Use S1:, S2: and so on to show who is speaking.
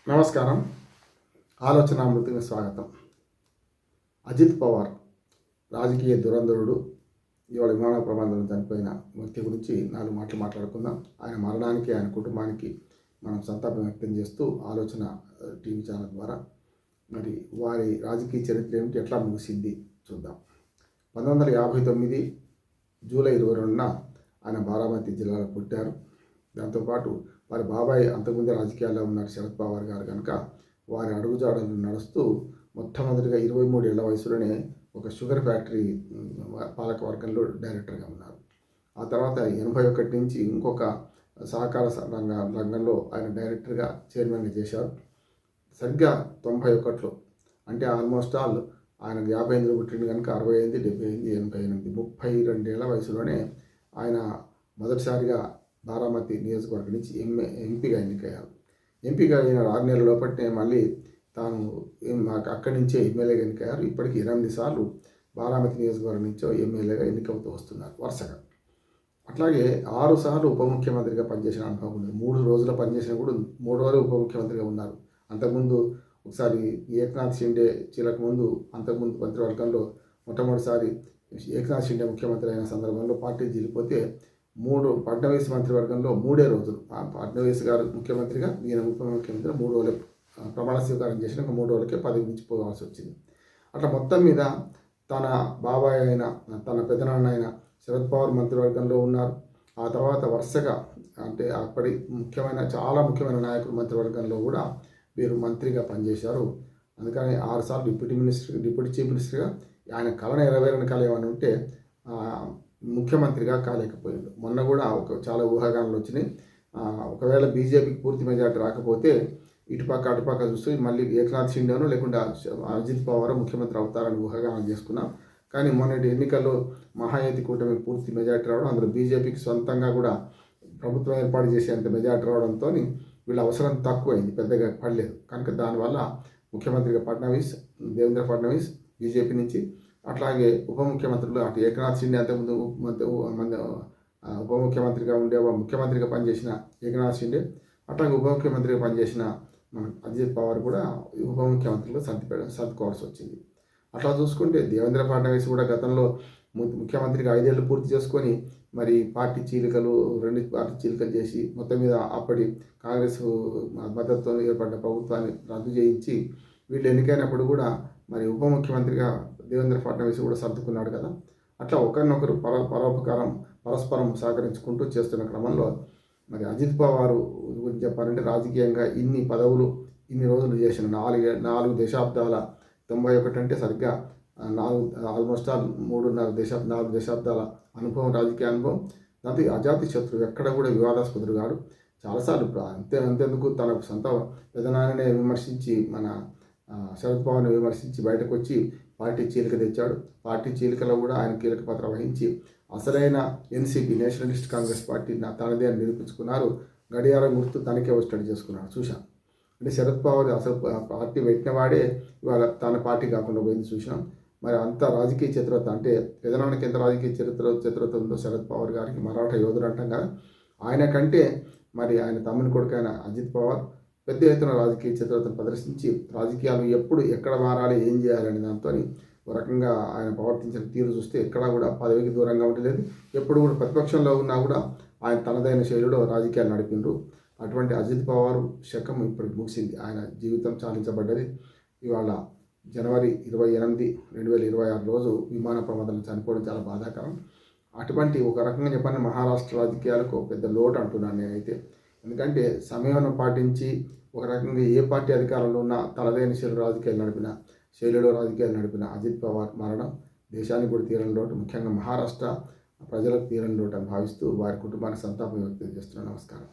S1: నమస్కారం. ఆలోచనామృతికి స్వాగతం. అజిత్ పవార్ రాజకీయ దురంధరుడు, ఇవాళ విమాన ప్రమాదంలో చనిపోయిన వ్యక్తి గురించి 4 మాటలు మాట్లాడుకుందాం. ఆయన మరణానికి, ఆయన కుటుంబానికి మనం సంతాపం వ్యక్తం చేస్తూ ఆలోచన టీవీ ఛానల్ ద్వారా మరి వారి రాజకీయ చరిత్ర ఏమిటి, ఎట్లా ముగిసింది చూద్దాం. 1959 జూలై 22న ఆయన బారామతి జిల్లాలో పుట్టారు. దాంతోపాటు వారి బాబాయ్ అంతకుముందే రాజకీయాల్లో ఉన్నారు, శరద్ పవార్ గారు. కనుక వారి అడుగుజాడలు నడుస్తూ మొట్టమొదటిగా 23 ఏళ్ల వయసులోనే ఒక షుగర్ ఫ్యాక్టరీ పాలక వర్గంలో డైరెక్టర్గా ఉన్నారు. ఆ తర్వాత 81 నుంచి ఇంకొక సహకార రంగంలో ఆయన డైరెక్టర్గా, చైర్మన్గా చేశారు. సరిగ్గా 91లో, అంటే ఆల్మోస్ట్ ఆల్ ఆయన 58 పుట్టింది కనుక 65, 75, 88, 32 ఏళ్ల వయసులోనే ఆయన మొదటిసారిగా బారామతి నియోజకవర్గం నుంచి ఎంపీగా ఎన్నికయ్యారు. ఎంపీగా అయిన 6 నెలల లోపట్నే మళ్ళీ తాను అక్కడి నుంచే ఎమ్మెల్యేగా ఎన్నికయ్యారు. ఇప్పటికి 8 సార్లు బారామతి నియోజకవర్గం నుంచో ఎమ్మెల్యేగా ఎన్నికవుతూ వస్తున్నారు వరుసగా. అట్లాగే 6 సార్లు ఉప ముఖ్యమంత్రిగా పనిచేసిన అనుభవం ఉంది. 3 రోజుల పనిచేసిన కూడా 3 రోజులు ఉప ముఖ్యమంత్రిగా ఉన్నారు. అంతకుముందు ఒకసారి ఏక్నాథ్ షిండే చీలకముందు, అంతకుముందు మంత్రివర్గంలో మొట్టమొదటిసారి ఏక్నాథ్ షిండే ముఖ్యమంత్రి అయిన సందర్భంలో పార్టీ జీలిపోతే ఫడ్నవీస్ మంత్రివర్గంలో 3 రోజులు ఫడ్నవీస్ గారు ముఖ్యమంత్రిగా, ఈయన ఉప ముఖ్యమంత్రిగా 3 రోజులు ప్రమాణ స్వీకారం చేసిన 3 రోజులకే పదవి నుంచి పోవాల్సి వచ్చింది. అట్లా మొత్తం మీద తన బాబాయ్ అయిన, తన పెదనాన్న అయిన శరద్ పవార్ మంత్రివర్గంలో ఉన్నారు. ఆ తర్వాత వరుసగా, అంటే అప్పటి చాలా ముఖ్యమైన నాయకులు మంత్రివర్గంలో కూడా వీరు మంత్రిగా పనిచేశారు. అందుకని 6 సార్లు డిప్యూటీ చీఫ్ మినిస్టర్గా, ఆయన కళ నెరవేరని కళ ఏమైనా ఉంటే ముఖ్యమంత్రిగా కాలేకపోయాడు. మొన్న కూడా చాలా ఊహాగానాలు వచ్చినాయి. ఒకవేళ బీజేపీకి పూర్తి మెజార్టీ రాకపోతే ఇటుపక్క అటుపక్క చూస్తే మళ్ళీ ఏక్నాథ్ షిండేనో లేకుండా అజిత్ పవార్ ముఖ్యమంత్రి అవుతారని ఊహాగానాలు చేసుకున్నాం. కానీ మొన్నటి ఎన్నికల్లో మహాయతి కూటమి పూర్తి మెజార్టీ రావడం, అందులో బీజేపీకి సొంతంగా కూడా ప్రభుత్వం ఏర్పాటు చేసేంత మెజార్టీ రావడంతో వీళ్ళ అవసరం తక్కువైంది, పెద్దగా పడలేదు. కనుక దానివల్ల ముఖ్యమంత్రిగా దేవేంద్ర ఫడ్నవీస్ బీజేపీ నుంచి, అట్లాగే ఉప ముఖ్యమంత్రులు అటు ఏకనాథ్ షిండే అంతకుముందు ఉప ముఖ్యమంత్రిగా ముఖ్యమంత్రిగా పనిచేసిన ఏకనాథ్ షిండే, అట్లాగే ఉప ముఖ్యమంత్రిగా పనిచేసిన మన అజిత్ పవార్ కూడా ఉప ముఖ్యమంత్రులు సర్దుకోవాల్సి వచ్చింది. అట్లా చూసుకుంటే దేవేంద్ర ఫడ్నవీస్ కూడా గతంలో ముఖ్యమంత్రిగా 5 ఏళ్ళు పూర్తి చేసుకొని మరి రెండు పార్టీ చీలికలు చేసి మొత్తం మీద అప్పటి కాంగ్రెస్ మద్దతుతో ఏర్పడిన ప్రభుత్వాన్ని రద్దు చేయించి వీళ్ళు ఎన్నికైనప్పుడు కూడా మరి ఉప ముఖ్యమంత్రిగా దేవేంద్ర ఫడ్నవీస్ కూడా సర్దుకున్నాడు కదా. అట్లా ఒకరినొకరు పరస్పరం సహకరించుకుంటూ చేస్తున్న క్రమంలో మరి అజిత్ పవార్ గురించి చెప్పాలంటే రాజకీయంగా ఇన్ని పదవులు ఇన్ని రోజులు చేసిన 4 దశాబ్దాల 91 అంటే సరిగ్గా ఆల్మోస్ట్ ఆల్ 4 దశాబ్దాల అనుభవం, రాజకీయ అనుభవం. దాంతో అజాతి శత్రువు, ఎక్కడ కూడా వివాదాస్పదుడు కాడు. చాలాసార్లు అంతెందుకు తన సొంత పెదనాన్ననే విమర్శించి, మన శరద్ పవార్ని విమర్శించి బయటకు వచ్చి పార్టీ చీలిక తెచ్చాడు. పార్టీ చీలికలో కూడా ఆయన కీలక పాత్ర వహించి అసలైన ఎన్సీపీ, నేషనలిస్ట్ కాంగ్రెస్ పార్టీ తనదే అని నిరూపించుకున్నారు. గడియారం గుర్తు తనకే స్టడీ చేసుకున్నాడు. చూశాం. అంటే శరద్ పవార్ అసలు పార్టీ పెట్టిన వాడే ఇవాళ తన పార్టీ కాకుండా పోయింది చూసినాం. మరి అంత రాజకీయ చతురత, అంటే పెదనాన్నకి ఎంత రాజకీయ చతురత ఉందో శరద్ పవార్ గారికి, మరాఠా యోధుడు అంటాం కదా, ఆయన కంటే మరి ఆయన తమ్ముని కొడుకు అయిన అజిత్ పవార్ పెద్ద ఎత్తున రాజకీయ చతురతను ప్రదర్శించి రాజకీయాలు ఎప్పుడు ఎక్కడ మారాలి, ఏం చేయాలని దాంతో ఒక రకంగా ఆయన ప్రవర్తించిన తీరు చూస్తే ఎక్కడా కూడా పదవికి దూరంగా ఉండలేదు. ఎప్పుడు కూడా ప్రతిపక్షంలో ఉన్నా కూడా ఆయన తనదైన శైలిలో రాజకీయాలు నడిపిండ్రు. అటువంటి అజిత్ పవార్ శకం ఇప్పటికి ముగిసింది. ఆయన జీవితం చాలించబడ్డది. ఇవాళ జనవరి 28, 2026 రోజు విమాన ప్రమాదంలో చనిపోవడం చాలా బాధాకరం. అటువంటి ఒక రకంగా చెప్పాలని మహారాష్ట్ర రాజకీయాలకు పెద్ద లోటు అంటున్నాను నేనైతే. ఎందుకంటే సమయం పాటించి ఒక రకంగా ఏ పార్టీ అధికారంలో ఉన్నా తనదైన శైలిలో రాజకీయాలు నడిపిన అజిత్ పవార్ మరణం దేశానికి కూడా తీరని లోటు, ముఖ్యంగా మహారాష్ట్ర ప్రజలకు తీరని లోటు అని భావిస్తూ వారి కుటుంబానికి సంతాపం వ్యక్తం చేస్తున్నాను. నమస్కారం.